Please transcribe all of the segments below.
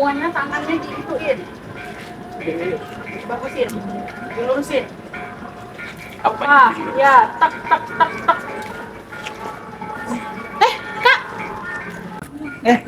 semuanya tangannya digituin, bagusin, dilurusin. Apa? Ya, tak tak tak tak. Kak, Eh,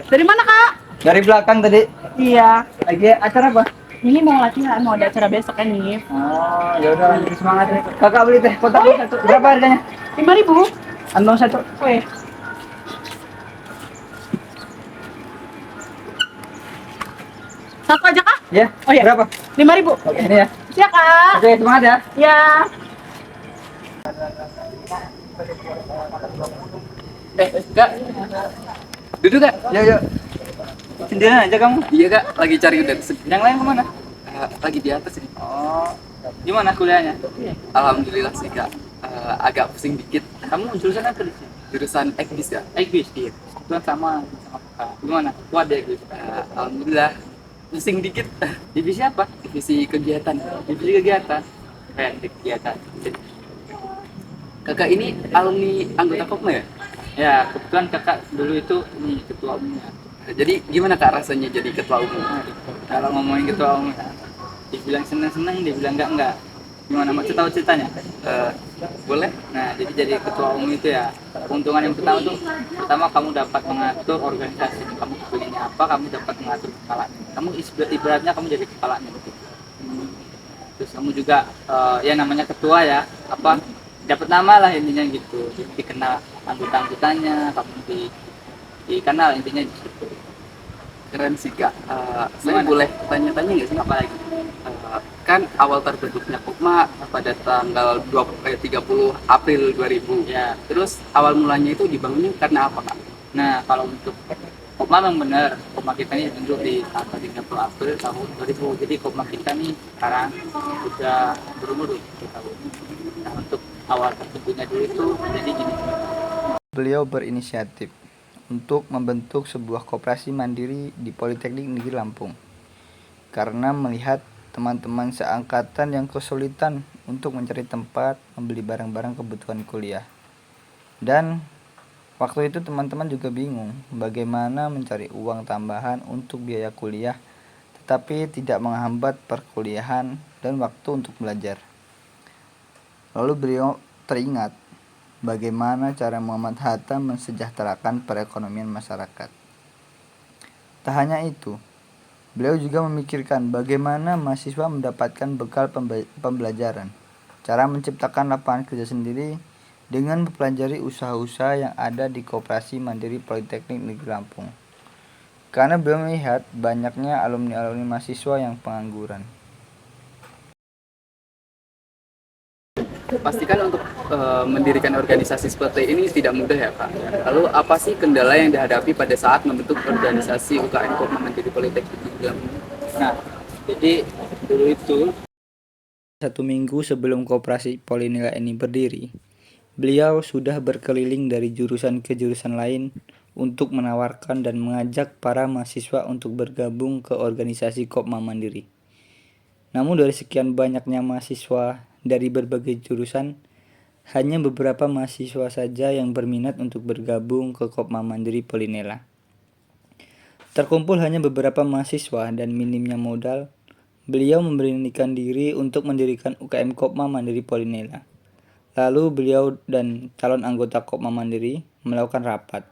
dari mana kak? dari belakang tadi. Iya, Lagi acara apa? ini mau latihan, mau ada acara besok kan nih. Oh, ya udah, semangat nih. Kakak beli teh kotak satu. Berapa harganya? 5.000. Andong satu. Weh, satu aja kak? Ya. Oh iya. Berapa? 5.000. Oke, ini ya. Siap kak. Oke, semangat ya. Ya. Kak, duduk kak. Yuk, yuk. Sendirian aja kamu? Iya kak, lagi cari udah. Yang lain kemana? Lagi di atas ini. Oh, gimana kuliahnya? Alhamdulillah sih kak. Agak pusing dikit. Kamu jurusan apa di sini? Jurusan ekbis kak. Ekbis. Iya. Kebetulan sama kakak. Gimana? Kuat ya ekbis? Alhamdulillah. Pusing dikit. Divisi apa? Divisi kegiatan. Divisi kegiatan. Kegiatan. Kakak ini alumni anggota Kopma ya? Ya, kebetulan kakak dulu itu nih ketua umumnya. Jadi gimana kak rasanya jadi ketua umum? Kalau ngomongin ketua umum, ya, dibilang seneng-seneng, dibilang enggak. Gimana? Mau tahu ceritanya? Eh, Boleh? Nah, jadi ketua umum itu ya, keuntungan yang pertama tuh, pertama kamu dapat mengatur organisasi. Kamu kepilihnya apa, kamu dapat mengatur kepalanya. Kamu ibaratnya kamu jadi kepalanya gitu. Terus kamu juga ya namanya ketua ya, apa dapat nama lah intinya gitu. Jadi dikenal anggota-anggotanya, kamu dikenal intinya gitu. Keren sih kak. Saya Gimana? boleh tanya-tanya nggak sih? Apa lagi? Kan awal terbentuknya Kopma pada tanggal 30 April 2000. Ya. Terus awal mulanya itu dibangunnya karena apa kak? Nah, kalau untuk Kopma memang benar, Kopma kita ini dibentuk di tanggal 30 April tahun 2000. Jadi Kopma kita nih sekarang sudah berumur 20 tahun. Nah, untuk awal terbentuknya dulu itu jadi gini. Beliau berinisiatif untuk membentuk sebuah koperasi mandiri di Politeknik Negeri Lampung karena melihat teman-teman seangkatan yang kesulitan untuk mencari tempat membeli barang-barang kebutuhan kuliah. Dan waktu itu teman-teman juga bingung bagaimana mencari uang tambahan untuk biaya kuliah tetapi tidak menghambat perkuliahan dan waktu untuk belajar. Lalu beliau teringat bagaimana cara Muhammad Hatta mensejahterakan perekonomian masyarakat. Tak hanya itu, beliau juga memikirkan bagaimana mahasiswa mendapatkan bekal pembelajaran, cara menciptakan lapangan kerja sendiri dengan mempelajari usaha-usaha yang ada di Koperasi Mandiri Politeknik Negeri Lampung. Karena beliau melihat banyaknya alumni-alumni mahasiswa yang pengangguran. Pastikan untuk mendirikan organisasi seperti ini tidak mudah ya Kak. Lalu apa sih kendala yang dihadapi pada saat membentuk organisasi UKM Kopma Mandiri Politeknik Negeri Lampung? Nah, jadi dulu itu 1 minggu sebelum Koperasi Polinila ini berdiri, beliau sudah berkeliling dari jurusan ke jurusan lain untuk menawarkan dan mengajak para mahasiswa untuk bergabung ke organisasi Kopma Mandiri. Namun dari sekian banyaknya mahasiswa dari berbagai jurusan, hanya beberapa mahasiswa saja yang berminat untuk bergabung ke Kopma Mandiri Polinela. Terkumpul hanya beberapa mahasiswa dan minimnya modal, beliau memberanikan diri untuk mendirikan UKM Kopma Mandiri Polinela. Lalu beliau dan calon anggota Kopma Mandiri melakukan rapat.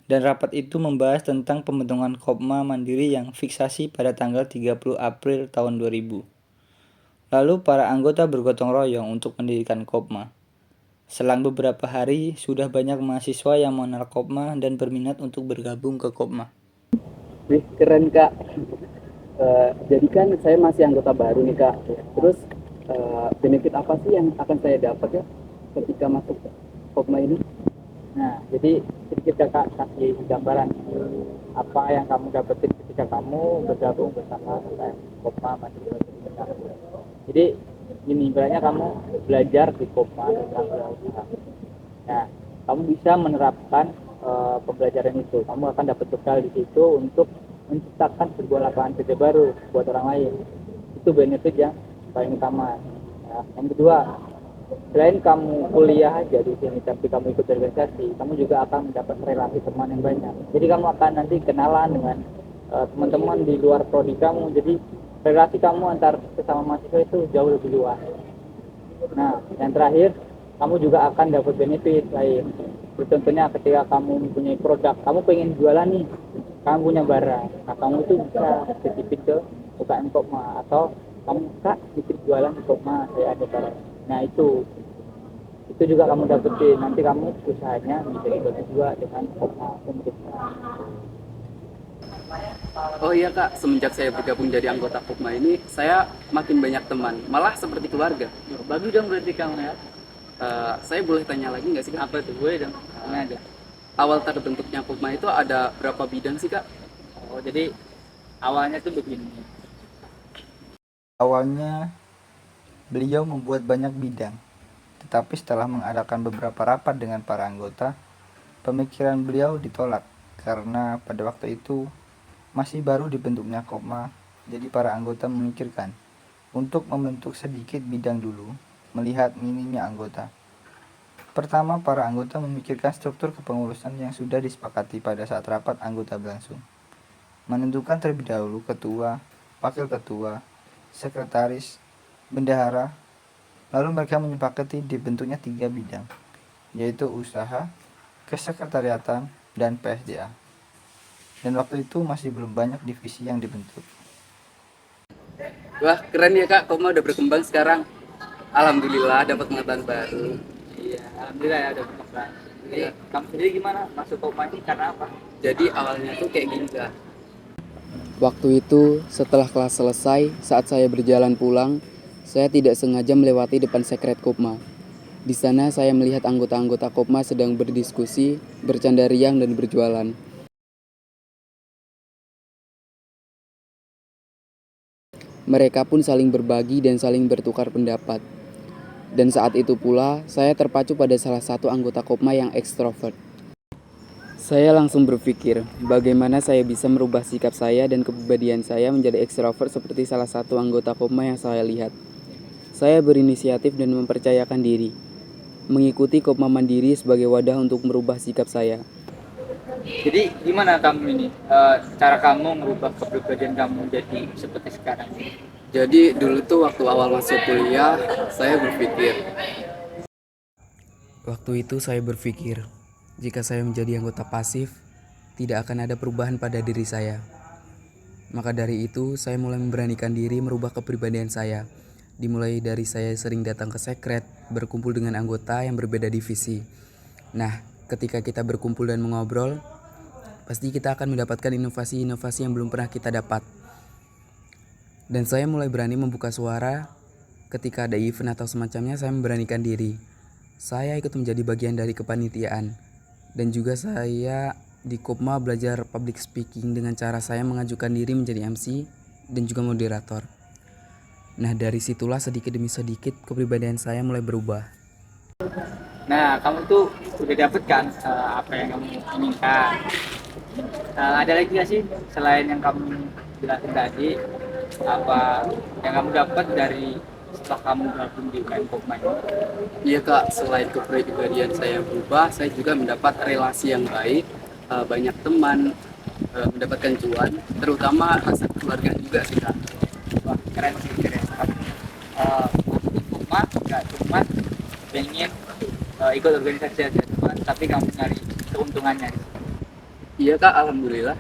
Dan rapat itu membahas tentang pembentukan Kopma Mandiri yang fiksasi pada tanggal 30 April tahun 2000. Lalu para anggota bergotong royong untuk mendirikan Kopma. Selang beberapa hari, sudah banyak mahasiswa yang mengenal Kopma dan berminat untuk bergabung ke Kopma. Wih, keren Kak. Jadi kan saya masih anggota baru nih Kak. Terus benefit apa sih yang akan saya dapat ya ketika masuk Kopma ini? Nah, jadi sedikit kakak kasih gambaran apa yang kamu dapetin ketika kamu bergabung bersama UKM Kopma Mandiri. Jadi ini ibaratnya kamu belajar di Kopma tentang usaha. Nah, kamu bisa menerapkan pembelajaran itu. Kamu akan dapat bekal di situ untuk menciptakan sebuah lapangan kerja baru buat orang lain. Itu benefit yang paling utama. Ya. Yang kedua, selain kamu kuliah aja di sini tapi kamu ikut organisasi, kamu juga akan mendapat relasi teman yang banyak. Jadi kamu akan nanti kenalan dengan teman-teman di luar prodi kamu. Jadi relasi kamu antar sesama mahasiswa itu jauh lebih luas. Nah, yang terakhir, kamu juga akan dapat benefit lain. Contohnya ketika kamu mempunyai produk, kamu pengen jualan nih, kamu punya barang, nah kamu tuh bisa titipin ke UKM Kopma, atau kamu kak titip jualan di Kopma, saya ada barang. Nah itu juga kamu dapetin. Nanti kamu usahanya bisa dibagi juga dengan Kopma pemerintah. Oh iya kak, semenjak saya bergabung jadi anggota Kopma ini, saya makin banyak teman, malah seperti keluarga. Bagus dong berarti kamu ya. Saya boleh tanya lagi nggak sih kak? Apa tuh, boleh dong? Mana ada? Awal terbentuknya Kopma itu ada berapa bidang sih kak? Oh, jadi awalnya tuh begini. Awalnya beliau membuat banyak bidang, tetapi setelah mengadakan beberapa rapat dengan para anggota, pemikiran beliau ditolak karena pada waktu itu masih baru dibentuknya Kopma. Jadi para anggota memikirkan untuk membentuk sedikit bidang dulu, melihat minimnya anggota. Pertama, para anggota memikirkan struktur kepengurusan yang sudah disepakati pada saat rapat anggota berlangsung. Menentukan terlebih dahulu ketua, wakil ketua, sekretaris, bendahara, lalu mereka menyepakati dibentuknya 3 bidang, yaitu usaha, kesekretariatan, dan PSDA. Dan waktu itu masih belum banyak divisi yang dibentuk. Wah keren ya kak, Kopma udah berkembang sekarang. Alhamdulillah dapat pengetahuan baru. Iya, alhamdulillah ya udah berkembang. Jadi kamu sendiri gimana masuk Kopma ini karena apa? Jadi awalnya tuh kayak gini kak. Waktu itu, setelah kelas selesai, saat saya berjalan pulang, saya tidak sengaja melewati depan sekret Kopma. Di sana saya melihat anggota-anggota Kopma sedang berdiskusi, bercanda riang dan berjualan. Mereka pun saling berbagi dan saling bertukar pendapat. Dan saat itu pula, saya terpacu pada salah satu anggota Kopma yang ekstrovert. Saya langsung berpikir, bagaimana saya bisa merubah sikap saya dan kepribadian saya menjadi ekstrovert seperti salah satu anggota Kopma yang saya lihat. Saya berinisiatif dan mempercayakan diri, mengikuti Kopma Mandiri sebagai wadah untuk merubah sikap saya. Jadi gimana kamu ini, cara kamu merubah kepribadian kamu jadi seperti sekarang? Jadi dulu tuh waktu awal masuk kuliah, saya berpikir, jika saya menjadi anggota pasif, tidak akan ada perubahan pada diri saya. Maka dari itu, saya mulai memberanikan diri merubah kepribadian saya. Dimulai dari saya sering datang ke sekret, berkumpul dengan anggota yang berbeda divisi. Nah, ketika kita berkumpul dan mengobrol, pasti kita akan mendapatkan inovasi-inovasi yang belum pernah kita dapat. Dan saya mulai berani membuka suara ketika ada event atau semacamnya. Saya memberanikan diri. Saya ikut menjadi bagian dari kepanitiaan. Dan juga saya di Kopma belajar public speaking dengan cara saya mengajukan diri menjadi MC dan juga moderator. Nah, dari situlah sedikit demi sedikit kepribadian saya mulai berubah. Nah, kamu tuh udah dapet kan apa yang kamu inginkan. Ada lagi gak sih selain yang kamu jelasin tadi, apa yang kamu dapat dari setelah kamu gabung di UKM Kopma ini? Iya kak, selain kepribadian saya berubah, saya juga mendapat relasi yang baik, banyak teman, mendapatkan cuan, terutama rasa keluarga juga sih kak. Wah, keren sih, keren. Masuk Kopma gak cuma pengen ikut organisasi aja, tapi kamu nyari keuntungannya. Iya kak, alhamdulillah.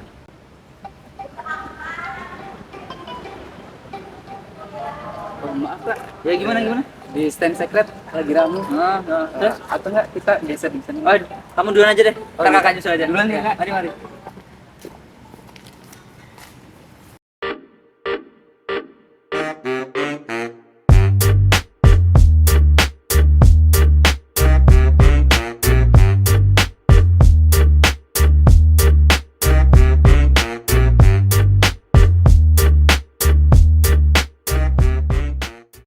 Oh, maaf kak, Ya gimana? di stand sekret lagi ramu. Terus Atau enggak kita geser di sana? kamu duluan aja deh. Oh, Ntar iya. kakak nyusul aja. Duluan ya, Kak. Mari.